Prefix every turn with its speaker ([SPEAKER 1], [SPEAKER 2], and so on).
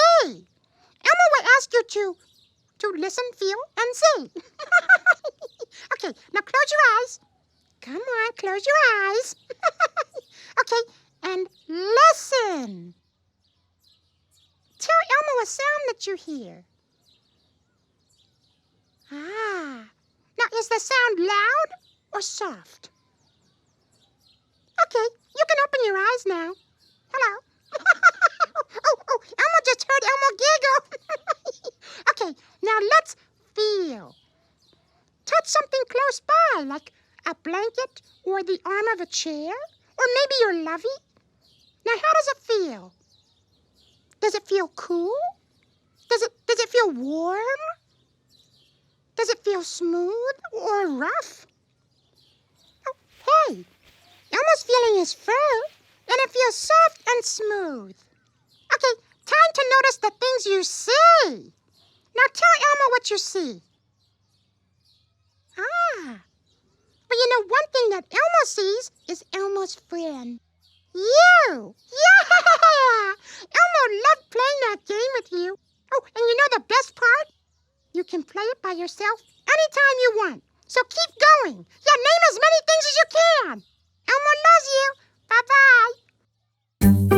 [SPEAKER 1] see. Elmo will ask you to listen, feel, and see. Okay, now close your eyes. Come on, close your eyes. Okay, and listen. Tell Elmo a sound that you hear. Ah. Now, is the sound loud or soft? Okay, you can open your eyes now. Hello. Oh, Elmo just heard Elmo giggle. Okay, now let's feel. Touch something close by, like a blanket or the arm of a chair, or maybe your lovey. Now, how does it feel? Does it feel cool? Does it feel warm? Does it feel smooth or rough? Oh, hey, Elmo's feeling his fur, and it feels soft and smooth. Okay, time to notice the things you see. Now tell Elmo what you see. Ah, but you know one thing that Elmo sees is Elmo's friend. You! Yeah! Elmo loved playing that game with you. Oh, and you know the best part? You can play it by yourself anytime you want. So keep going. Yeah, name as many things as you can. Elmo loves you. Bye-bye.